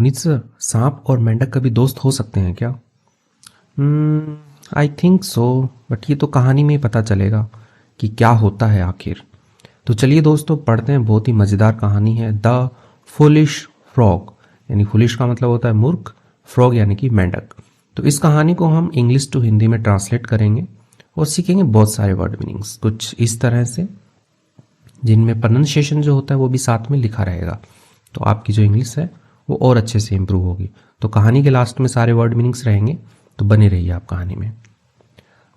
Puneet sir, सांप और मेंढक कभी दोस्त हो सकते हैं क्या? आई थिंक सो, बट ये तो कहानी में ही पता चलेगा कि क्या होता है आखिर। तो चलिए दोस्तों, पढ़ते हैं। बहुत ही मज़ेदार कहानी है, द फुलिश फ्रॉग। यानी फुलिश का मतलब होता है मूर्ख, फ्रॉग यानी कि मेंढक। तो इस कहानी को हम इंग्लिश टू हिंदी में ट्रांसलेट करेंगे और सीखेंगे बहुत सारे वर्ड मीनिंग्स कुछ इस तरह से, जिनमें प्रोनाउंसिएशन जो होता है वो भी साथ में लिखा रहेगा। तो आपकी जो इंग्लिश है वो और अच्छे से इम्प्रूव होगी। तो कहानी के लास्ट में सारे वर्ड मीनिंग्स रहेंगे, तो बने रहिए आप कहानी में।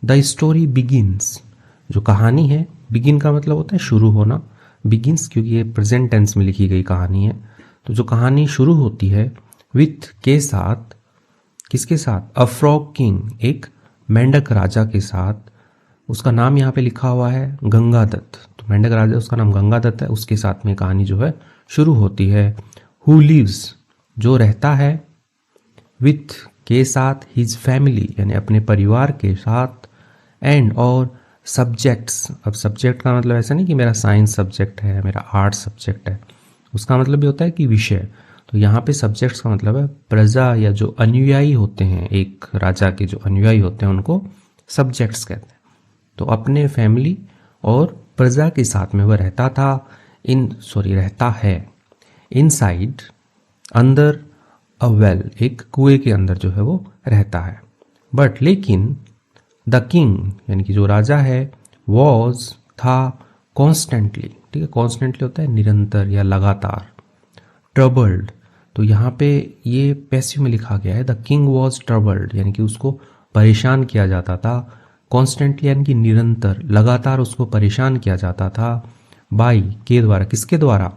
The story begins. जो कहानी है, बिगिन का मतलब होता है शुरू होना, बिगिन्स क्योंकि ये प्रेजेंट टेंस में लिखी गई कहानी है। तो जो कहानी शुरू होती है विथ के साथ, किसके साथ? अ फ्रॉग किंग, एक मेंढक राजा के साथ। उसका नाम यहाँ पे लिखा हुआ है गंगादत्त। तो मेंढक राजा, उसका नाम गंगादत्त है, उसके साथ में कहानी जो है शुरू होती है। हु लिव्स, जो रहता है, विथ के साथ, हिज फैमिली यानी अपने परिवार के साथ, एंड और सब्जेक्ट्स। अब सब्जेक्ट का मतलब ऐसा नहीं कि मेरा साइंस सब्जेक्ट है, मेरा आर्ट सब्जेक्ट है, उसका मतलब भी होता है कि विषय। तो यहाँ पे सब्जेक्ट्स का मतलब है प्रजा या जो अनुयायी होते हैं, एक राजा के जो अनुयायी होते हैं उनको सब्जेक्ट्स कहते हैं। तो अपने फैमिली और प्रजा के साथ में वह रहता था, रहता है। इनसाइड, अंदर, अ वेल, एक कुएं के अंदर जो है वो रहता है। बट लेकिन, द किंग यानी कि जो राजा है, वॉज था, कॉन्स्टेंटली, ठीक है, कॉन्स्टेंटली होता है निरंतर या लगातार। ट्रबल्ड, तो यहाँ पे ये पैसिव में लिखा गया है, द किंग वॉज ट्रबल्ड यानी कि उसको परेशान किया जाता था। कॉन्स्टेंटली यानी कि निरंतर, लगातार उसको परेशान किया जाता था। बाई, के द्वारा, किसके द्वारा?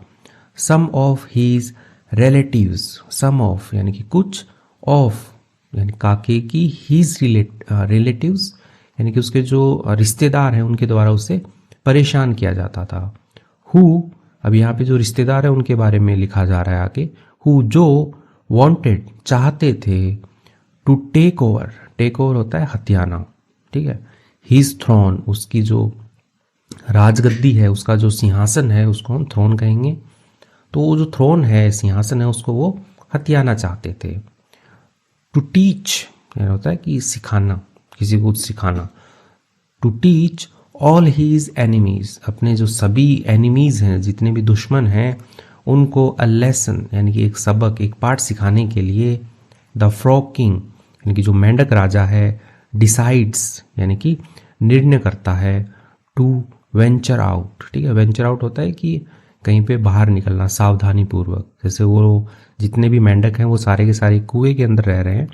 Some of his relatives, some of यानी कि कुछ, ऑफ यानी काके की, हीज रिलेटिव्स यानी कि उसके जो रिश्तेदार हैं उनके द्वारा उसे परेशान किया जाता था। हु, अब यहाँ पे जो रिश्तेदार है उनके बारे में लिखा जा रहा है आगे। हु, जो वांटेड, चाहते थे, to take over, take over होता है हथियाना, ठीक है, हिज थ्रोन, उसकी जो राजगद्दी है, उसका जो सिंहासन है उसको हम थ्रोन कहेंगे। तो वो जो थ्रोन है, सिंहासन है, उसको वो हथियाना चाहते थे। टू टीच यानी होता है कि सिखाना, किसी को कुछ सिखाना। To teach all his enemies, अपने जो सभी एनिमीज हैं, जितने भी दुश्मन हैं, उनको अ लेसन यानी कि एक सबक, एक पाठ सिखाने के लिए। द फ्रॉग किंग यानी कि जो मेंढक राजा है, डिसाइड्स यानी कि निर्णय करता है, टू वेंचर आउट, ठीक है, वेंचर आउट होता है कि कहीं पे बाहर निकलना सावधानी पूर्वक। जैसे वो जितने भी मेंढक हैं वो सारे के सारे कुएं के अंदर रह रहे हैं,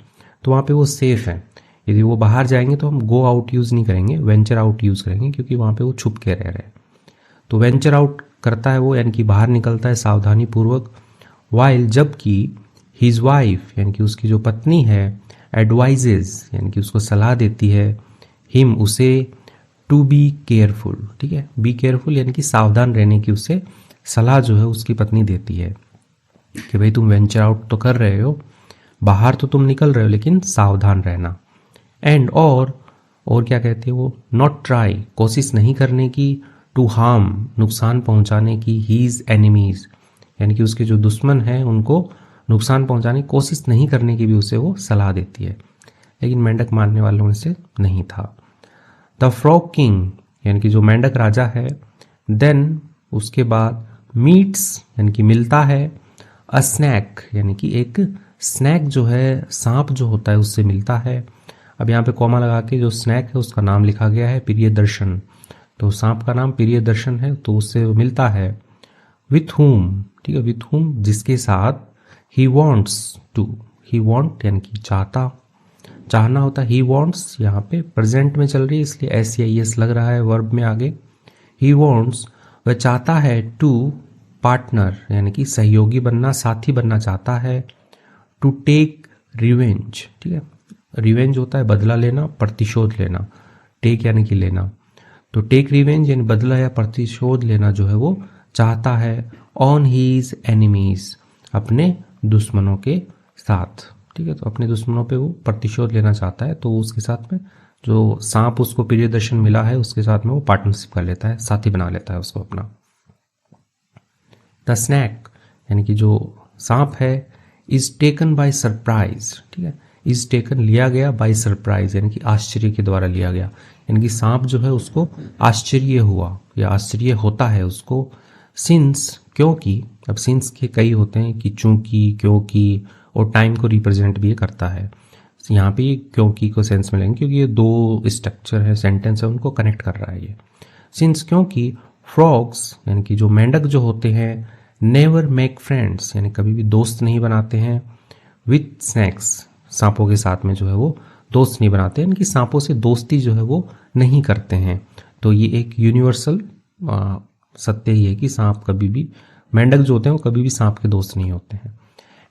तो वहाँ पे वो सेफ हैं। यदि वो बाहर जाएंगे तो हम गो आउट यूज़ नहीं करेंगे, वेंचर आउट यूज़ करेंगे, क्योंकि वहाँ पे वो छुप के रह रहे हैं। तो वेंचर आउट करता है वो, यानी कि बाहर निकलता है सावधानी पूर्वक। वाइल, जबकि, हिज वाइफ यानी कि उसकी जो पत्नी है, एडवाइजेज यानी कि उसको सलाह देती है, हिम उसे, टू बी केयरफुल, ठीक है, बी केयरफुल यानी कि सावधान रहने की उसे सलाह जो है उसकी पत्नी देती है कि भाई तुम वेंचर आउट तो कर रहे हो, बाहर तो तुम निकल रहे हो, लेकिन सावधान रहना। एंड और क्या कहते हैं वो? नॉट ट्राई, कोशिश नहीं करने की, टू हार्म, नुकसान पहुंचाने की, हीज एनिमीज यानी कि उसके जो दुश्मन हैं उनको नुकसान पहुंचाने की कोशिश नहीं करने की भी उसे वो सलाह देती है, लेकिन मेंढक मानने वालों में से नहीं था। द फ्रॉग किंग यानी कि जो मेंढक राजा है, देन उसके बाद, मीट्स यानी कि मिलता है, अ स्नैक यानी कि एक स्नैक जो है, सांप जो होता है उससे मिलता है। अब यहाँ पे कॉमा लगा के जो स्नैक है उसका नाम लिखा गया है प्रियदर्शन, तो सांप का नाम प्रियदर्शन है, तो उससे मिलता है। विथ हुम, ठीक है, विथ हुम जिसके साथ, he wants to, he want यानी कि चाहता, चाहना होता है, ही वॉन्ट्स यहाँ पे प्रेजेंट में चल रही है इसलिए एस या एस लग रहा है वर्ब में आगे। ही वॉन्ट्स, वह चाहता है, टू पार्टनर यानी कि सहयोगी बनना, साथी बनना चाहता है। टू टेक रिवेंज, ठीक है, रिवेंज होता है बदला लेना, प्रतिशोध लेना, टेक यानी कि लेना, तो टेक रिवेंज यानी बदला या प्रतिशोध लेना जो है वो चाहता है, ऑन हीज एनिमीज, अपने दुश्मनों के साथ, ठीक है, तो अपने दुश्मनों पे वो प्रतिशोध लेना चाहता है, तो उसके साथ में जो सांप उसको प्रियदर्शन मिला है उसके साथ में वो पार्टनरशिप कर लेता है, साथी बना लेता है उसको अपना। द स्नैक यानी कि जो सांप है, इज टेकन बाय सरप्राइज, ठीक है, इज टेकन लिया गया बाय सरप्राइज यानी कि आश्चर्य के द्वारा लिया गया, यानी कि सांप जो है उसको आश्चर्य हुआ या आश्चर्य होता है उसको। सिंस क्योंकि, अब सिंस के कई होते हैं कि चूंकि, क्योंकि और टाइम को रिप्रेजेंट भी करता है। यहाँ पे क्योंकि को सेंस मिलेंगे क्योंकि ये दो स्ट्रक्चर है, सेंटेंस है, उनको कनेक्ट कर रहा है ये। सिंस क्योंकि फ्रॉग्स यानी कि जो मेंढक जो होते हैं नेवर मेक फ्रेंड्स यानी कभी भी दोस्त नहीं बनाते हैं विथ स्नैक्स, सांपों के साथ में जो है वो दोस्त नहीं बनाते, यानी कि सांपों से दोस्ती जो है वो नहीं करते हैं। तो ये एक यूनिवर्सल सत्य ही है कि सांप कभी भी, मेंढक जो होते हैं वो कभी भी सांप के दोस्त नहीं होते हैं।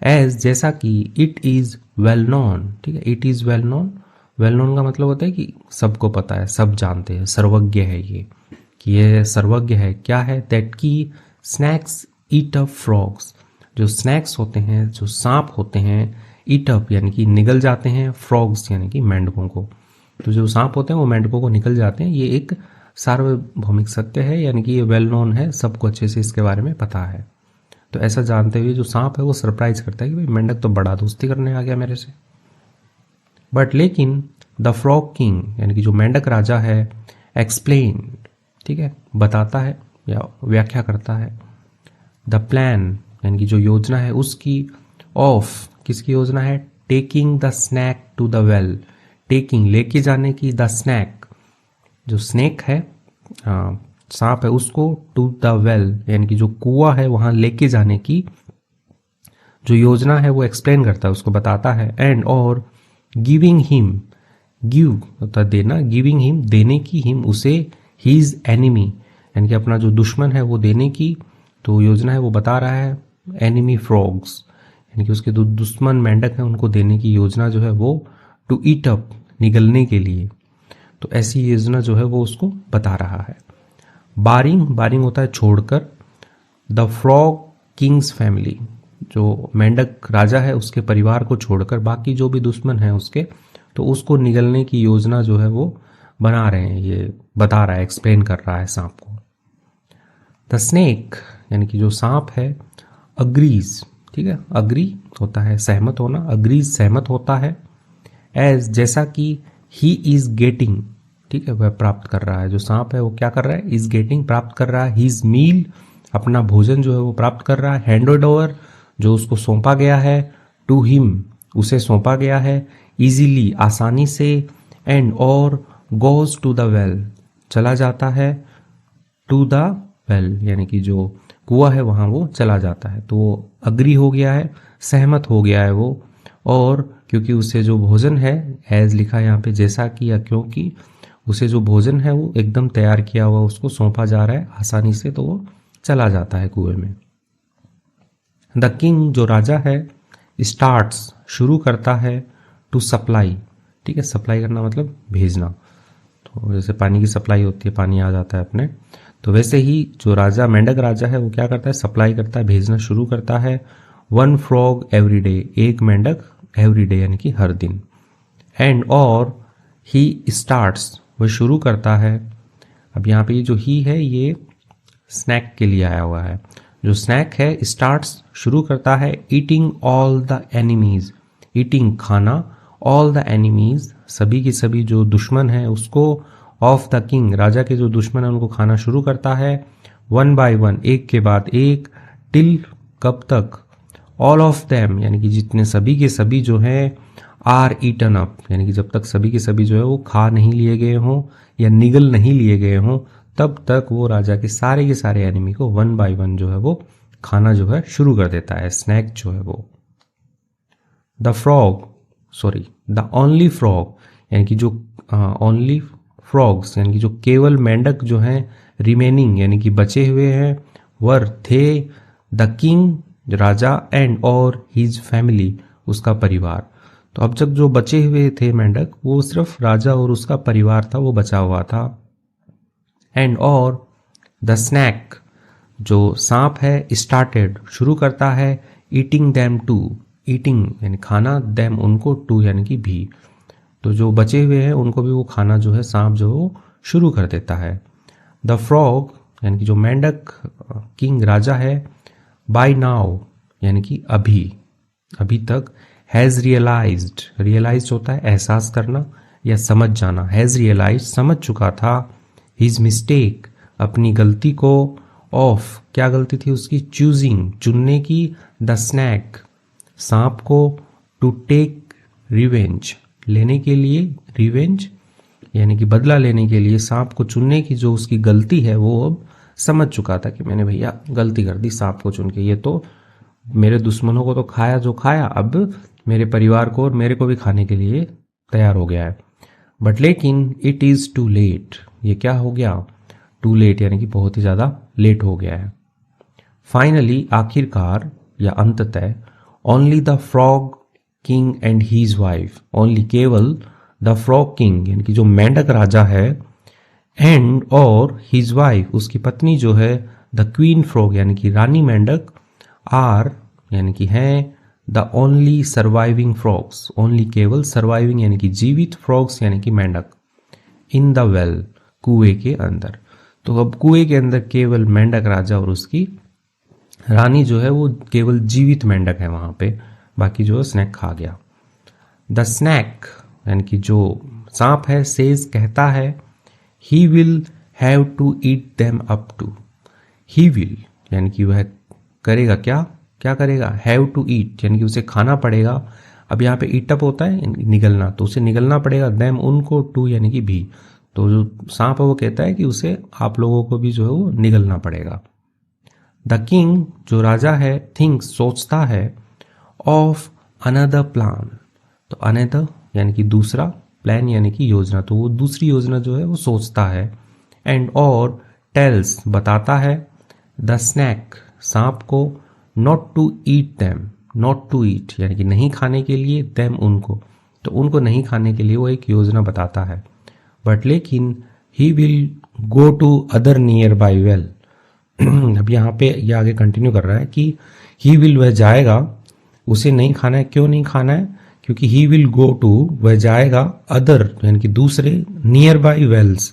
एज जैसा कि इट इज वेल नोन, ठीक है, it is well known, well known का मतलब होता है कि सबको पता है, सब जानते हैं, सर्वज्ञ है ये, कि ये सर्वज्ञ है। क्या है? दैट की स्नैक्स ईट अप फ्रॉग्स, जो स्नैक्स होते हैं, जो सांप होते हैं, ईट अप यानी कि निगल जाते हैं, फ्रॉग्स यानी कि मेंढकों को। तो जो सांप होते हैं वो मेंढकों को निकल जाते हैं। ये एक सार्वभौमिक सत्य है, यानी कि ये वेल नोन है, सबको अच्छे से इसके बारे में पता है। तो ऐसा जानते हुए जो सांप है वो सरप्राइज करता है कि भाई मेंढक तो बड़ा दोस्ती करने आ गया मेरे से। बट लेकिन द फ्रॉग किंग यानी कि जो मेंढक राजा है, एक्सप्लेन, ठीक है, बताता है या व्याख्या करता है, द प्लान यानी कि जो योजना है उसकी, ऑफ किसकी योजना है, taking the snake to the well, taking लेके जाने की, द स्नैक जो स्नेक है, सांप है, उसको टू द वेल यानी कि जो कुआं है वहां लेके जाने की जो योजना है वो एक्सप्लेन करता है, उसको बताता है। एंड और गिविंग हिम, गिव होता है देना, गिविंग हिम देने की, हिम उसे, हीज एनिमी यानी कि अपना जो दुश्मन है वो देने की तो योजना है वो बता रहा है। एनिमी फ्रॉग्स यानी कि उसके जो दुश्मन मेंढक हैं उनको देने की योजना जो है वो टू ईट अप निगलने के लिए, तो ऐसी योजना जो है वो उसको बता रहा है। बारिंग, बारिंग होता है छोड़कर, द फ्रॉग किंग्स फैमिली जो मेंढक राजा है उसके परिवार को छोड़कर बाकी जो भी दुश्मन है उसके, तो उसको निगलने की योजना जो है वो बना रहे हैं, ये बता रहा है, एक्सप्लेन कर रहा है सांप को। द स्नेक यानी कि जो सांप है, अग्रीज, ठीक है, अग्री होता है सहमत होना, अग्रीज सहमत होता है, एज जैसा कि ही इज गेटिंग, ठीक है, वह प्राप्त कर रहा है, जो सांप है वो क्या कर रहा है, इज गेटिंग प्राप्त कर रहा है, हिज मील अपना भोजन जो है वो प्राप्त कर रहा है, हैंडेड ओवर जो उसको सौंपा गया है, टू हिम उसे सौंपा गया है, इजीली आसानी से, एंड और गोज टू द वेल चला जाता है, टू द वेल यानी कि जो कुआं है वहां वो चला जाता है। तो वो अग्री हो गया है, सहमत हो गया है वो, और क्योंकि उसे जो भोजन है, एज लिखा है यहाँ पे जैसा कि या क्योंकि उसे जो भोजन है वो एकदम तैयार किया हुआ उसको सौंपा जा रहा है आसानी से, तो वो चला जाता है कुएं में। द किंग जो राजा है, स्टार्ट्स शुरू करता है, टू सप्लाई, ठीक है, सप्लाई करना मतलब भेजना, तो जैसे पानी की सप्लाई होती है, पानी आ जाता है अपने, तो वैसे ही जो राजा मेंढक राजा है वो क्या करता है, सप्लाई करता है, भेजना शुरू करता है। वन फ्रॉग एवरी डे, एक मेंढक एवरी डे यानी कि हर दिन। एंड और ही स्टार्ट्स वह शुरू करता है, अब यहाँ पे ये जो ही है ये स्नैक के लिए आया हुआ है, जो स्नैक है स्टार्ट्स शुरू करता है, eating all the enemies, eating खाना, ऑल द एनिमीज सभी के सभी जो दुश्मन है उसको, ऑफ द किंग राजा के जो दुश्मन है उनको खाना शुरू करता है, वन बाय वन एक के बाद एक, टिल कब तक, ऑल ऑफ देम यानी कि जितने सभी के सभी जो हैं, आर ईटन अप यानी कि जब तक सभी के सभी जो है वो खा नहीं लिए गए हों या निगल नहीं लिए गए हों तब तक वो राजा के सारे एनिमी को वन बाय वन जो है वो खाना जो है शुरू कर देता है, स्नैक जो है वो। The frog sorry the only frog यानी कि जो ओनली फ्रॉग्स यानी कि जो केवल मेंढक जो हैं रिमेनिंग यानी कि बचे हुए हैं, वर थे, द किंग राजा, एंड और हिज फैमिली उसका परिवार। तो अब तक जो बचे हुए थे मेंढक वो सिर्फ राजा और उसका परिवार था, वो बचा हुआ था। एंड और द स्नैक जो सांप है, स्टार्टेड शुरू करता है, ईटिंग देम टू, ईटिंग यानी खाना, देम उनको, टू यानी कि भी, तो जो बचे हुए हैं उनको भी वो खाना जो है सांप जो वो शुरू कर देता है। द फ्रॉग यानी कि जो मेंढक किंग राजा है, बाय नाउ यानी कि अभी, अभी तक हैज़ रियलाइज्ड, रियलाइज्ड होता है एहसास करना या समझ जाना, हैज़ रियलाइज्ड समझ चुका था, हिज मिस्टेक अपनी गलती को, ऑफ क्या गलती थी उसकी, चूजिंग चुनने की, द स्नैक सांप को, टू टेक रिवेंज लेने के लिए, रिवेंज यानी कि बदला लेने के लिए सांप को चुनने की जो उसकी गलती है वो अब समझ चुका था कि मैंने भैया गलती कर दी सांप को चुन के, ये तो मेरे दुश्मनों को तो खाया जो खाया, अब मेरे परिवार को और मेरे को भी खाने के लिए तैयार हो गया है। बट लेकिन इट इज़ टू लेट, ये क्या हो गया, टू लेट यानी कि बहुत ही ज़्यादा लेट हो गया है। फाइनली आखिरकार या अंततः, only the frog king and his wife, only केवल द फ्रॉग किंग यानी कि जो मेंढक राजा है, एंड और हिज वाइफ उसकी पत्नी जो है, द क्वीन फ्रॉग यानी कि रानी मेंढक, आर यानी कि हैं, the only surviving frogs, only केवल सर्वाइविंग यानी कि जीवित, फ्रॉग्स यानी कि मेंढक, इन द वेल कुएं के अंदर। तो अब कुएं के अंदर केवल मेंढक राजा और उसकी रानी जो है वो केवल जीवित मेंढक है वहां पे, बाकी जो है स्नैक खा गया। द स्नैक यानी कि जो सांप है, सेज कहता है, he will have to eat them up to, he will यानी कि वह करेगा क्या, क्या करेगा, हैव टू ईट यानी कि उसे खाना पड़ेगा। अब यहाँ पे ईट अप होता है निगलना, तो उसे निगलना पड़ेगा, देम उनको, टू यानी कि भी, तो जो सांप है वो कहता है कि उसे आप लोगों को भी जो है वो निगलना पड़ेगा। द किंग जो राजा है, थिंक्स सोचता है, ऑफ अनदर प्लान, तो अनदर यानी कि दूसरा, प्लान यानी कि योजना, तो वो दूसरी योजना जो है वो सोचता है, एंड और टेल्स बताता है, द स्नैक सांप को, not to eat them, not to eat यानी कि नहीं खाने के लिए, देम उनको, तो उनको नहीं खाने के लिए वो एक योजना बताता है। बट लेकिन he will go to other nearby well, अब यहाँ पे ये आगे कंटिन्यू कर रहा है कि ही विल वह जाएगा, उसे नहीं खाना है, क्यों नहीं खाना है, क्योंकि ही विल गो टू वह जाएगा, अदर यानी कि दूसरे, नियर बाई वेल्स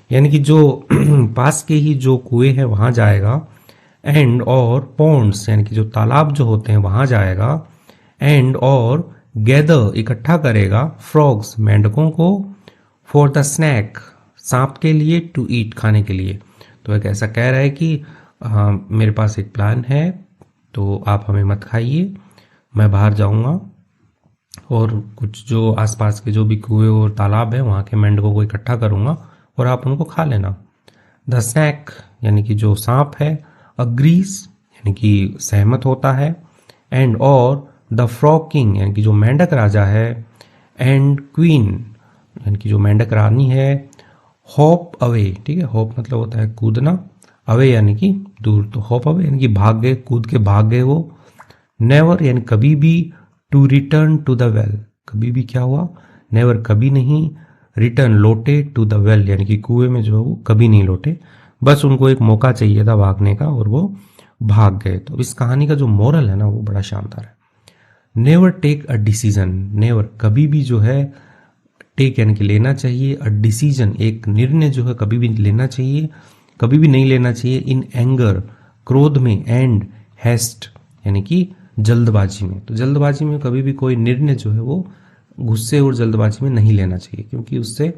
यानी कि जो पास के ही जो कुएं हैं वहां जाएगा, एंड और पॉन्ड्स यानी कि जो तालाब जो होते हैं वहां जाएगा, एंड और गैदर इकट्ठा करेगा, फ्रॉग्स मेंढकों को, फॉर द स्नैक सांप के लिए, टू ईट खाने के लिए। तो एक ऐसा कह रहा है कि मेरे पास एक प्लान है, तो आप हमें मत खाइए, मैं बाहर जाऊंगा और कुछ जो आसपास के जो भी कुएं और तालाब है वहां के मेंढकों को इकट्ठा करूंगा और आप उनको खा लेना। द स्नैक यानी कि जो सांप है, अग्रीज यानी कि सहमत होता है, एंड और द फ्रॉग किंग यानी कि जो मेंढक राजा है, एंड क्वीन यानी कि जो मेंढक रानी है, हॉप अवे, ठीक है, हॉप मतलब होता है कूदना, अवे यानी कि दूर, तो हॉप अवे यानी कि भाग गए, कूद के भाग गए वो, नेवर यानी कभी भी, to return to the well, कभी भी क्या हुआ, नेवर कभी नहीं, रिटर्न लौटे, टू द वेल यानी कि कुएं में जो है वो कभी नहीं लौटे, बस उनको एक मौका चाहिए था भागने का और वो भाग गए। तो इस कहानी का जो मोरल है ना वो बड़ा शानदार है। Never take a decision, never कभी भी जो है, टेक यानी कि लेना चाहिए, अ डिसीजन एक निर्णय जो है कभी भी लेना चाहिए, कभी भी नहीं लेना चाहिए, इन एंगर क्रोध में, एंड हेस्ट यानी कि जल्दबाजी में, तो जल्दबाजी में कभी भी कोई निर्णय जो है वो गुस्से और जल्दबाजी में नहीं लेना चाहिए, क्योंकि उससे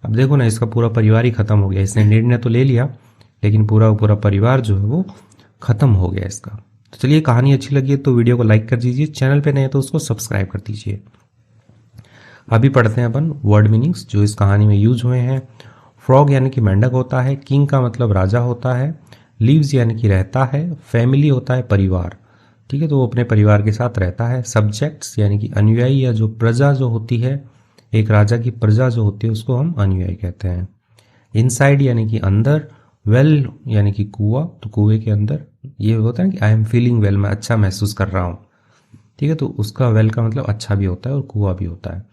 अब देखो ना इसका पूरा परिवार ही खत्म हो गया, इसने निर्णय तो ले लिया लेकिन पूरा पूरा परिवार जो है वो खत्म हो गया इसका। तो चलिए कहानी अच्छी लगी है तो वीडियो को लाइक कर दीजिए, चैनल पे नए तो उसको सब्सक्राइब कर दीजिए। अभी पढ़ते हैं अपन वर्ड मीनिंग्स जो इस कहानी में यूज हुए हैं। फ्रॉग यानी कि मेंढक होता है, किंग का मतलब राजा होता है, लिव्स यानी कि रहता है, फैमिली होता है परिवार, ठीक है, तो वो अपने परिवार के साथ रहता है। सब्जेक्ट्स यानी कि अनुयायी या जो प्रजा जो होती है, एक राजा की प्रजा जो होती है उसको हम अनुयायी कहते हैं। इनसाइड यानी कि अंदर, वेल यानी कि कुआं, तो कुएं के अंदर, ये होता है कि आई एम फीलिंग वेल, मैं अच्छा महसूस कर रहा हूँ, ठीक है, तो उसका वेल का मतलब अच्छा भी होता है और कुआं भी होता है।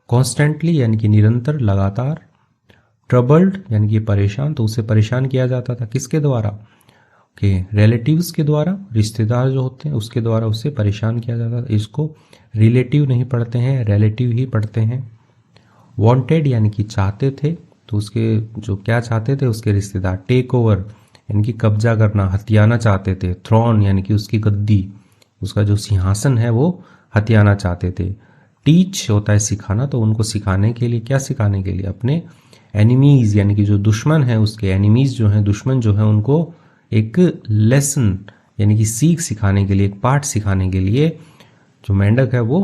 कॉन्स्टेंटली यानी कि निरंतर, लगातार। ट्रबल्ड यानी कि परेशान, तो उसे परेशान किया जाता था किसके द्वारा, कि रिलेटिव्स के द्वारा, रिश्तेदार जो होते हैं उसके द्वारा उससे परेशान किया जाता था। इसको रिलेटिव नहीं पढ़ते हैं, रिलेटिव ही पढ़ते हैं। वांटेड यानी कि चाहते थे, तो उसके जो क्या चाहते थे उसके रिश्तेदार। टेक ओवर यानी कि कब्जा करना, हथियाना चाहते थे। थ्रोन यानी कि उसकी गद्दी, उसका जो सिंहासन है वो हथियाना चाहते थे। टीच होता है सिखाना, तो उनको सिखाने के लिए, क्या सिखाने के लिए, अपने एनिमीज यानी कि जो दुश्मन है, उसके एनिमीज जो हैं, दुश्मन जो है, उनको एक लेसन यानी कि सीख सिखाने के लिए, एक पाठ सिखाने के लिए जो मेंढक है वो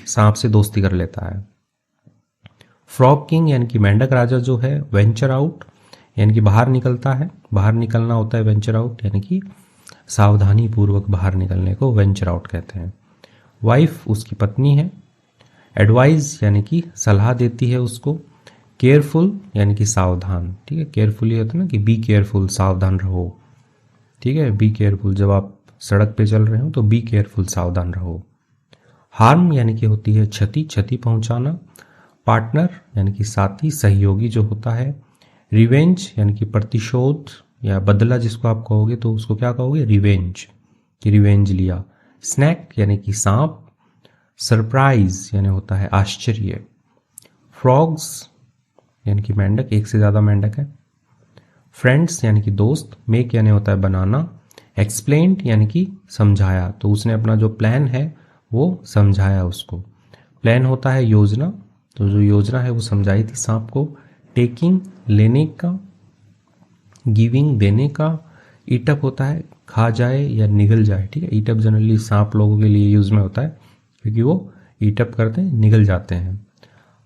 सांप से दोस्ती कर लेता है। फ्रॉग किंग यानी कि मेंढक राजा जो है वेंचर आउट यानी कि बाहर निकलता है। बाहर निकलना होता है वेंचर आउट, यानी कि सावधानी पूर्वक बाहर निकलने को वेंचर आउट कहते हैं। वाइफ उसकी पत्नी है। एडवाइज यानी कि सलाह देती है उसको। केयरफुल यानी कि सावधान, ठीक है, केयरफुल ये होता है ना कि बी केयरफुल, सावधान रहो, ठीक है, बी केयरफुल, जब आप सड़क पे चल रहे हो तो बी केयरफुल, सावधान रहो। हार्म यानी कि होती है क्षति, क्षति पहुंचाना। पार्टनर यानी कि साथी, सहयोगी जो होता है। रिवेंज यानी कि प्रतिशोध या बदला जिसको आप कहोगे तो उसको क्या कहोगे, रिवेंज, कि रिवेंज लिया। स्नैक यानी कि सांप। सरप्राइज यानी होता है आश्चर्य। फ्रॉग्स यानी कि मेंढक, एक से ज़्यादा मेंढक है। फ्रेंड्स यानी कि दोस्त। मेक यानी होता है बनाना। एक्सप्लेन्ड यानी कि समझाया, तो उसने अपना जो प्लान है वो समझाया उसको। प्लान होता है योजना, तो जो योजना है वो समझाई थी सांप को। टेकिंग लेने का। गिविंग देने का। ईटअप होता है खा जाए या निगल जाए, ठीक है। ईटअप जनरली सांप लोगों के लिए यूज में होता है क्योंकि वो ईटअप करते हैं, निगल जाते हैं।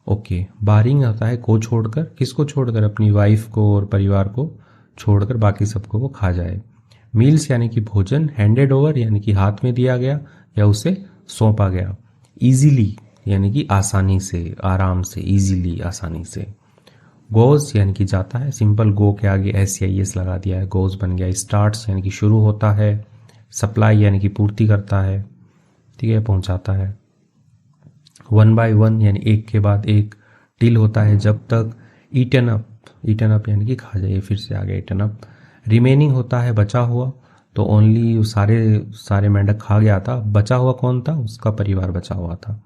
ओके। बारिंग होता है को छोड़कर, किसको छोड़कर, अपनी वाइफ को और परिवार को छोड़कर बाकी सबको वो खा जाए। मील्स यानी कि भोजन। हैंडेड ओवर यानी कि हाथ में दिया गया या उसे सौंपा गया। इजीली यानी कि आसानी से, आराम से, इजीली, आसानी से। गोज यानी कि जाता है, सिंपल गो के आगे एस या एस लगा दिया है, गोज बन गया। स्टार्ट्स यानी कि शुरू होता है। सप्लाई यानी कि पूर्ति करता है, ठीक है, पहुंचाता है। वन बाय वन यानी एक के बाद एक। टिल होता है जब तक। ईटन अप, ईटन अप यानी कि खा जाइए, फिर से आ गया ईटन अप। रिमेनिंग होता है बचा हुआ, तो ओनली सारे मेंढक खा गया था, बचा हुआ कौन था, उसका परिवार बचा हुआ था।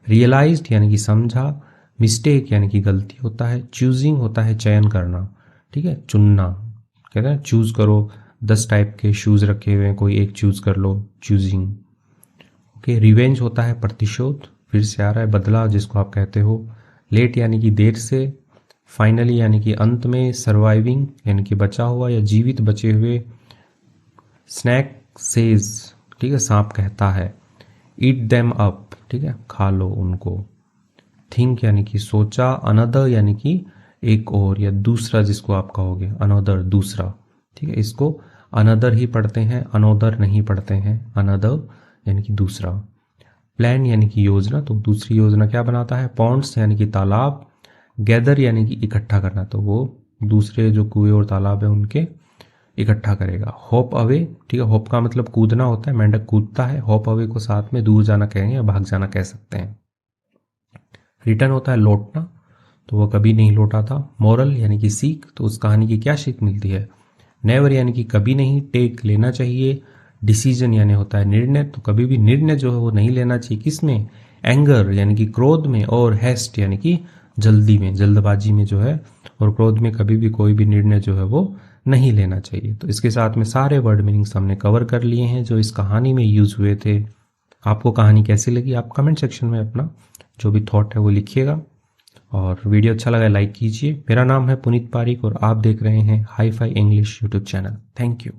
रियलाइज्ड यानी कि समझा। मिस्टेक यानी कि गलती होता है। चूजिंग होता है चयन करना, ठीक है, चुनना, कहते हैं चूज करो, 10 टाइप के शूज रखे हुए हैं, कोई एक चूज कर लो, चूजिंग। ओके। रिवेंज होता है प्रतिशोध, फिर से आ रहा है बदला जिसको आप कहते हो। लेट यानी कि देर से। फाइनली यानी कि अंत में। सर्वाइविंग यानी कि बचा हुआ या जीवित बचे हुए। स्नैक सेज, ठीक है, सांप कहता है। ईट देम अप, ठीक है, खा लो उनको। थिंक यानी कि सोचा। अनदर यानी कि एक और या दूसरा जिसको आप कहोगे, अनदर दूसरा, ठीक है, इसको अनदर ही पढ़ते हैं, अनोदर नहीं पढ़ते हैं, अनदर यानी कि दूसरा। प्लान यानी कि योजना, तो दूसरी योजना क्या बनाता है। पॉन्ड्स यानी कि तालाब। गैदर यानी कि इकट्ठा करना, तो वो दूसरे जो कुएं और तालाब है उनके इकट्ठा करेगा। होप अवे, ठीक है, होप का मतलब कूदना होता है, मेंढक कूदता है। होप अवे को साथ में दूर जाना कहेंगे या भाग जाना कह सकते हैं। रिटर्न होता है लौटना, तो वो कभी नहीं लौटा था। मोरल यानी कि सीख, तो उस कहानी की क्या सीख मिलती है। नेवर यानी कि कभी नहीं। टेक लेना चाहिए। डिसीजन यानी होता है निर्णय, तो कभी भी निर्णय जो है वो नहीं लेना चाहिए, किसमें, एंगर यानी कि क्रोध में। और हेस्ट यानी कि जल्दी में, जल्दबाजी में जो है, और क्रोध में कभी भी कोई भी निर्णय जो है वो नहीं लेना चाहिए। तो इसके साथ में सारे वर्ड मीनिंग्स हमने कवर कर लिए हैं जो इस कहानी में यूज हुए थे। आपको कहानी कैसी लगी आप कमेंट सेक्शन में अपना जो भी थॉट है वो लिखिएगा, और वीडियो अच्छा लगा लाइक कीजिए। मेरा नाम है पुनीत पारिक और आप देख रहे हैं hi fi English YouTube channel. Thank you.